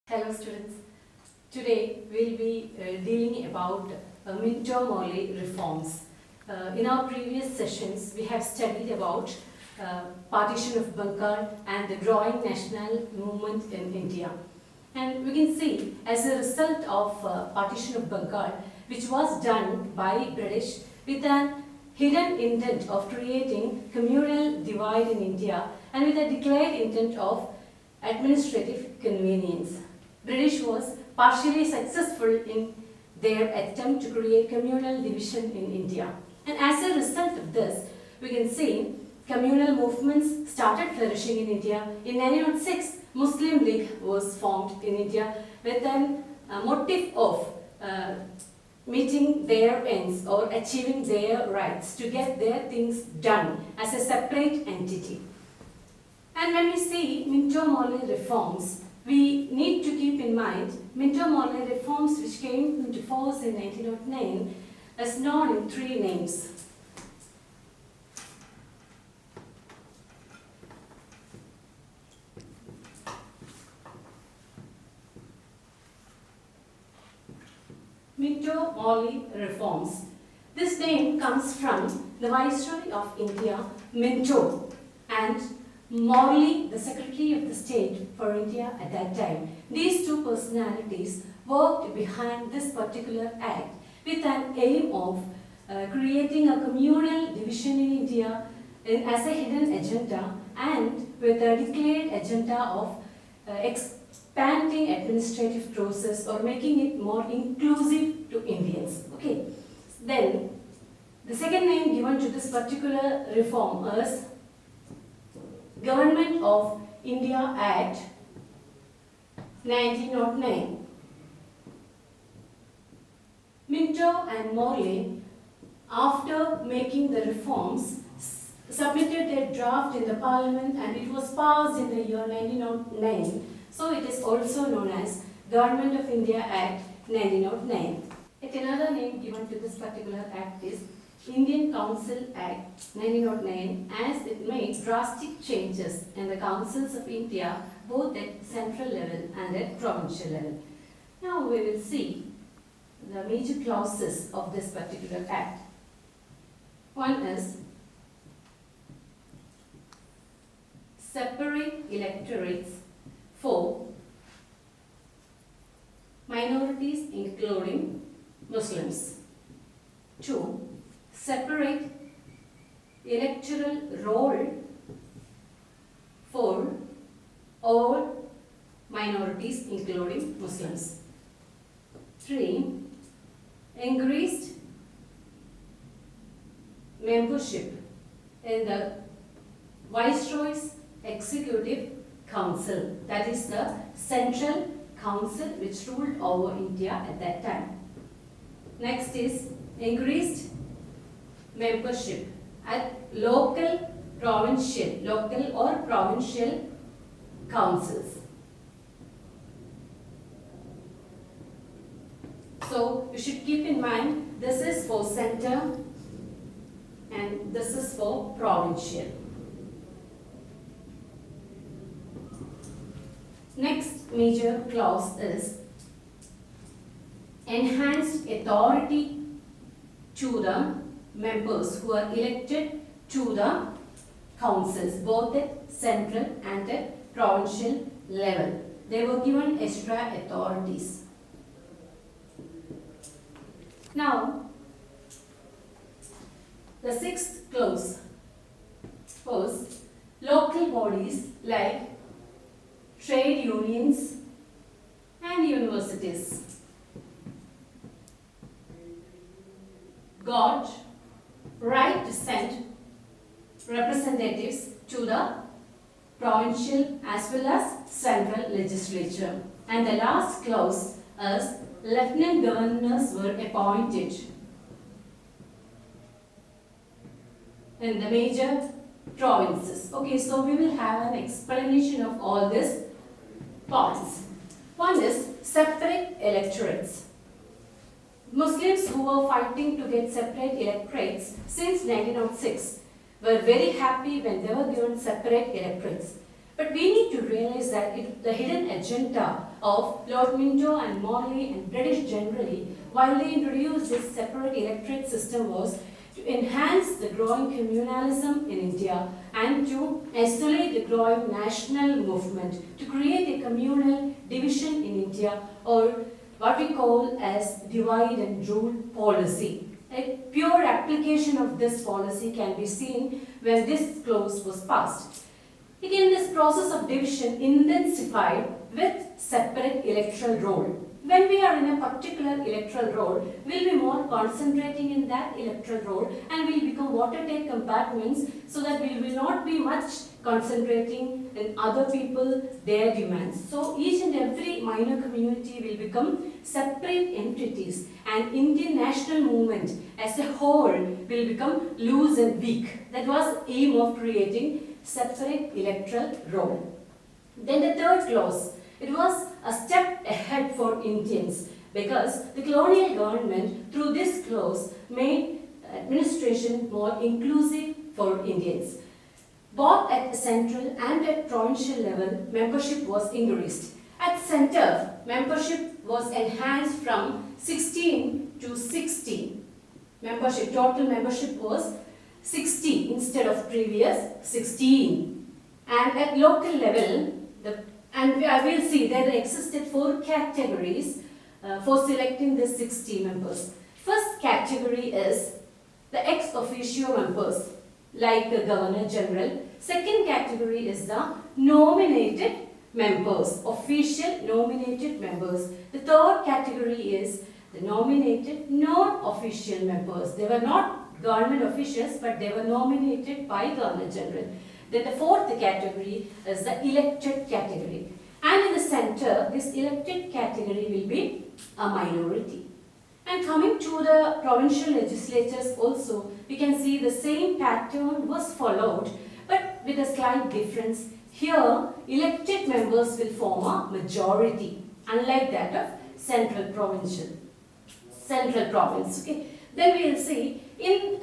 Hello students. Today we will be dealing about Minto Morley reforms. In our previous sessions we have studied about partition of Bengal and the growing national movement in India. And we can see as a result of partition of Bengal, which was done by British with an hidden intent of creating communal divide in India and with a declared intent of administrative convenience. British was partially successful in their attempt to create communal division in India. And as a result of this, we can see communal movements started flourishing in India. In 1906, Muslim League was formed in India with a motive of meeting their ends or achieving their rights to get their things done as a separate entity. And when we see Minto Morley reforms, we need to keep in mind Minto Morley reforms which came into force in 1909 is known in three names. Minto Morley reforms. This name comes from the Viceroy of India, Minto, and Morley, the Secretary of the State for India at that time. These two personalities worked behind this particular act with an aim of creating a communal division in India as a hidden agenda and with a declared agenda of expanding administrative process or making it more inclusive to Indians. Okay. Then the second name given to this particular reform is Government of India Act 1909. Minto and Morley, after making the reforms, submitted their draft in the parliament and it was passed in the year 1909. So it is also known as Government of India Act 1909. Yet another name given to this particular act is Indian Council Act 1909, as it made drastic changes in the councils of India both at central level and at provincial level. Now we will see the major clauses of this particular act. One is separate electorates for minorities including Muslims. 2. Separate electoral roll for all minorities including Muslims. 3. Increased membership in the Viceroy's Executive Council, that is the central council which ruled over India at that time. Next is increased membership at local or provincial councils. So you should keep in mind this is for center and this is for provincial. Next major clause is enhanced authority to the members who are elected to the councils, both at central and at provincial level. They were given extra authorities. Now, the sixth clause was local bodies like trade unions and universities got right to send representatives to the provincial as well as central legislature. And the last clause is lieutenant governors were appointed in the major provinces. Okay, so we will have an explanation of all these points. One is separate electorates. Muslims who were fighting to get separate electorates since 1906 were very happy when they were given separate electorates. But we need to realize that the hidden agenda of Lord Minto and Morley and British generally, while they introduced this separate electorate system, was to enhance the growing communalism in India and to isolate the growing national movement, to create a communal division in India, or what we call as divide and rule policy. A pure application of this policy can be seen when this clause was passed. Again, this process of division intensified with separate electoral roll. When we are in a particular electoral roll, we'll be more concentrating in that electoral roll and we'll become watertight compartments so that we will not be much concentrating in other people, their demands. So each and every minor community will become separate entities and Indian national movement as a whole will become loose and weak. That was the aim of creating separate electoral roll. Then the third clause, it was a step ahead for Indians because the colonial government through this clause made administration more inclusive for Indians. Both at central and at provincial level, membership was increased. At centre, membership was enhanced from 16 to 60. Total membership was 60 instead of previous 16. And at local level, I will see there existed 4 categories for selecting the 60 members. First category is the ex officio members, like the Governor General. Second category is the nominated members, official nominated members. The third category is the nominated non-official members. They were not government officials, but they were nominated by Governor General. Then the fourth category is the elected category. And in the center, this elected category will be a minority. And coming to the provincial legislatures also, we can see the same pattern was followed, but with a slight difference. Here, elected members will form a majority, unlike that of central province. Okay. Then we will see in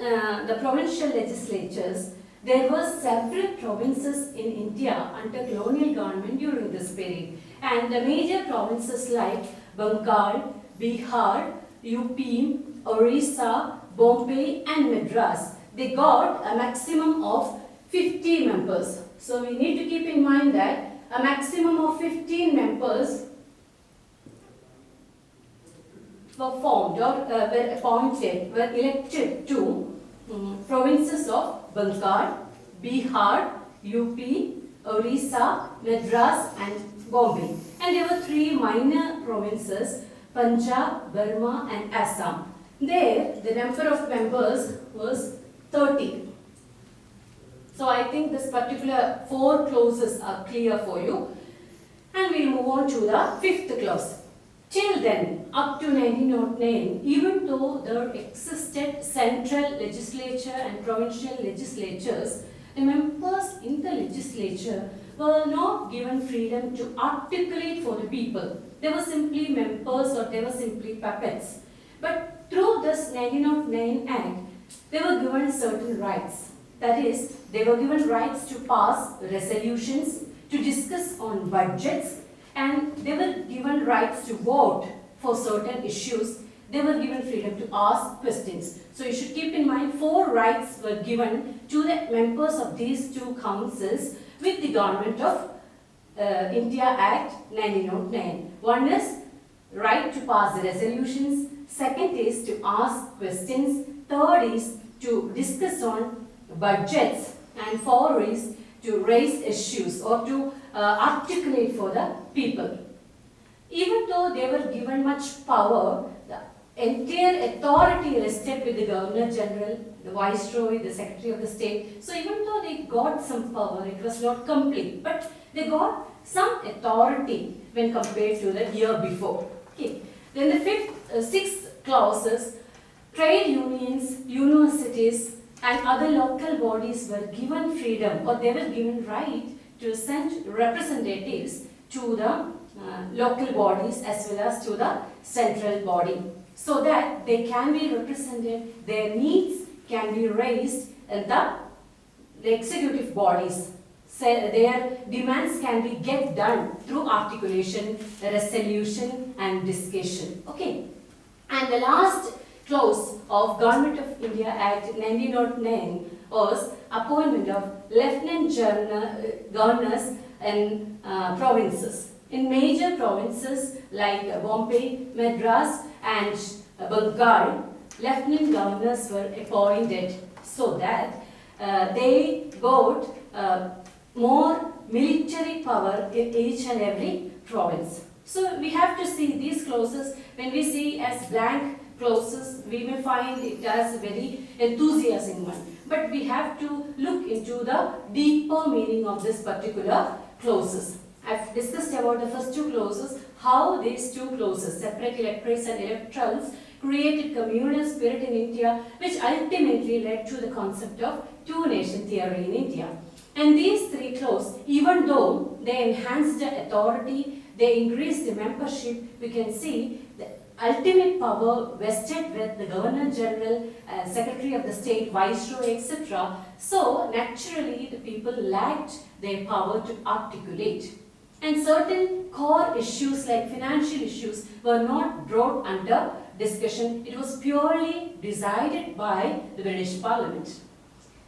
the provincial legislatures, there were several provinces in India under colonial government during this period. And the major provinces like Bengal, Bihar, UP, Orissa, Bombay and Madras, they got a maximum of 50 members. So we need to keep in mind that a maximum of 15 members were formed or were appointed, were elected to provinces of Bengal, Bihar, UP, Orissa, Madras and Bombay. And there were 3 minor provinces, Punjab, Burma and Assam. There, the number of members was 30. So I think this particular 4 clauses are clear for you. And we'll move on to the 5th clause. Till then, up to 1909, even though there existed central legislature and provincial legislatures, the members in the legislature were not given freedom to articulate for the people. They were simply members or they were simply puppets. But through this 1909 Act, they were given certain rights. That is, they were given rights to pass resolutions, to discuss on budgets, and they were given rights to vote for certain issues. They were given freedom to ask questions. So you should keep in mind 4 rights were given to the members of these 2 councils with the Government of India Act 1909. One is right to pass resolutions. Second is to ask questions. Third is to discuss on budgets. And 4 is to raise issues or to articulate for the people. Even though they were given much power, the entire authority rested with the Governor General, the Viceroy, the Secretary of the State. So even though they got some power, it was not complete, but they got some authority when compared to the year before. Okay. Then the 6th clause is trade unions, universities and other local bodies were given freedom or they were given right to send representatives to the local bodies as well as to the central body so that they can be represented, their needs can be raised in the executive bodies their demands can be get done through articulation, resolution and discussion. Okay. And the last clause of Government of India Act 1909 was appointment of Lieutenant Governors in provinces. In major provinces like Bombay, Madras and Bengal, Lieutenant Governors were appointed so that they got more military power in each and every province. So we have to see these clauses. When we see as blank clauses, we may find it as a very enthusiastic one. But we have to look into the deeper meaning of this particular clauses. I've discussed about the first two clauses, how these two clauses, separate electorates and electorals, created communal spirit in India, which ultimately led to the concept of two-nation theory in India. And these three clauses, even though they enhanced the authority, they increased the membership, we can see the ultimate power vested with the Governor General, Secretary of the State, Viceroy, etc. So naturally the people lacked their power to articulate. And certain core issues like financial issues were not brought under discussion. It was purely decided by the British Parliament.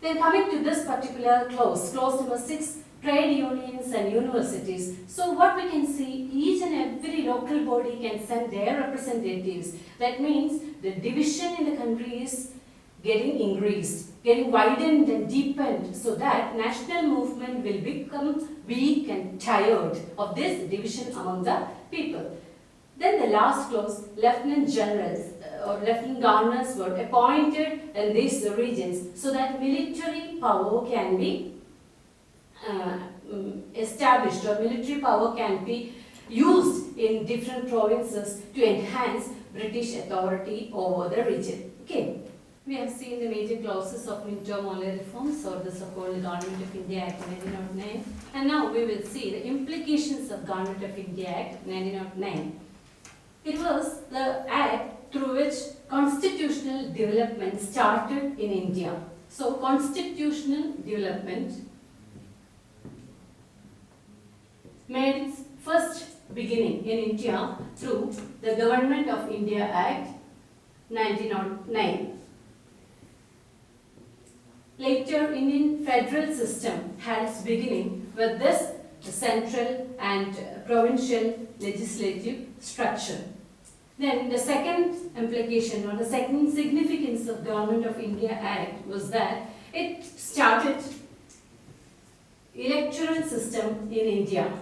Then coming to this particular clause number 6, trade unions and universities. So what we can see, each and every local body can send their representatives. That means the division in the country is getting increased, getting widened and deepened, so that national movement will become weak and tired of this division among the people. Then the last clause, lieutenant generals or lieutenant governors were appointed in these regions so that military power can be established, or military power can be used in different provinces to enhance British authority over the region. Okay. We have seen the major clauses of Minto Morley reforms, or the so-called Government of India Act 1909. And now we will see the implications of Government of India Act 1909. It was the act through which constitutional development started in India. So constitutional development made its first beginning in India through the Government of India Act 1909. Later, Indian federal system had its beginning with this central and provincial legislative structure. Then the second implication or the second significance of Government of India Act was that it started electoral system in India,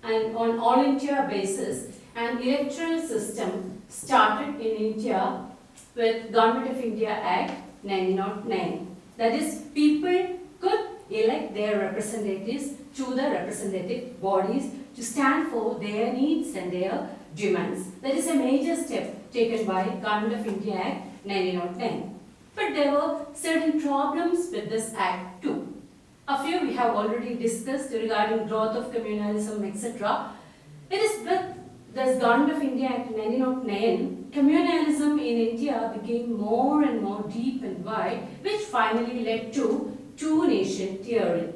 and on all India basis an electoral system started in India with Government of India Act 1909. That is, people could elect their representatives to the representative bodies to stand for their needs and their demands. That is a major step taken by Government of India Act 1909. But there were certain problems with this act too. A few we have already discussed regarding growth of communalism, etc. It is with this Government of India Act 1909, communalism in India became more and more deep and wide, which finally led to two-nation theory.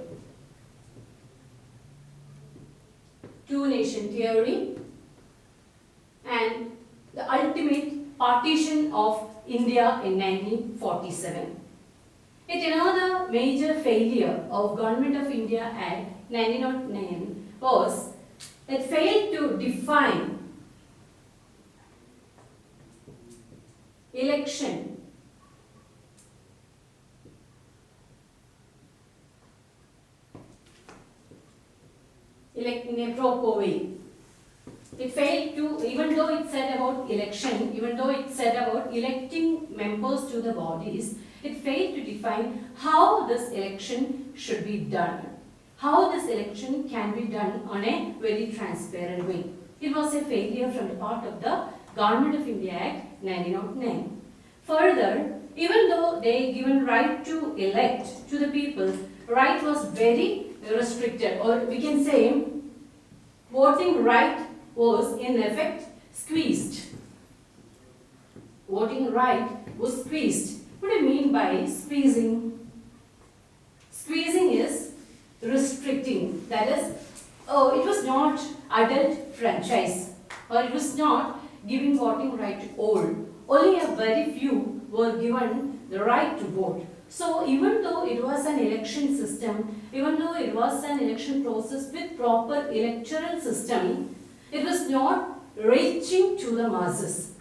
Two-nation theory and the ultimate partition of India in 1947. Yet another major failure of Government of India Act 1909 was it failed to define election in a proper way. It failed to, even though it said about election, even though it said about electing members to the bodies, it failed to define how this election should be done. How this election can be done on a very transparent way. It was a failure from the part of the Government of India Act 1909. Further, even though they given right to elect to the people, right was very restricted, or we can say voting right was in effect squeezed. Voting right was squeezed. What do you mean by squeezing? Squeezing is restricting That is, it was not adult franchise, or it was not giving voting right to all. Only a very few were given the right to vote. So even though it was an election system, even though it was an election process with proper electoral system, it was not reaching to the masses.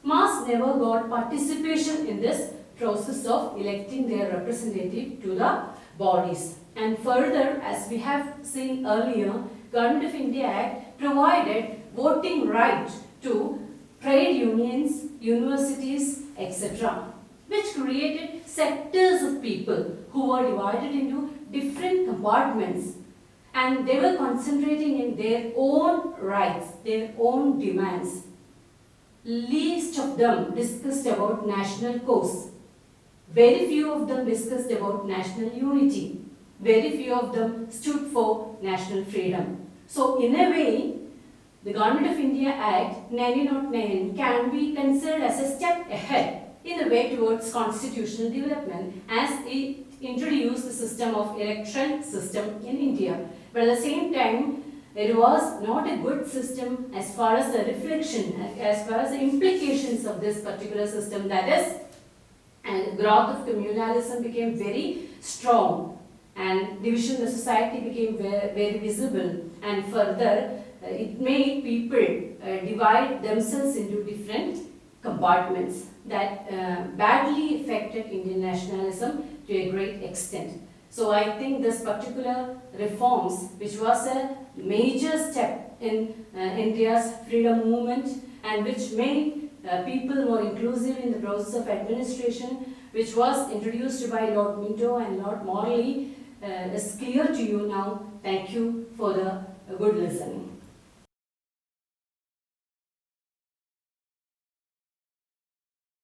Mass never got participation in this process of electing their representative to the bodies. And further, as we have seen earlier, Government of India Act provided voting right to trade unions, universities, etc., which created sectors of people who were divided into different compartments, and they were concentrating in their own rights, their own demands. Least of them discussed about national cause. Very few of them discussed about national unity. Very few of them stood for national freedom. So in a way, the Government of India Act 1909 can be considered as a step ahead in the way towards constitutional development, as it introduced the system of election system in India. But at the same time, it was not a good system as far as the reflection, as far as the implications of this particular system, that is, and growth of communalism became very strong, and division of the society became very visible, and further it made people divide themselves into different compartments that badly affected Indian nationalism to a great extent. So I think this particular reforms, which was a major step in India's freedom movement, and which made people more inclusive in the process of administration, which was introduced by Lord Minto and Lord Morley, is clear to you now. Thank you for the good listening.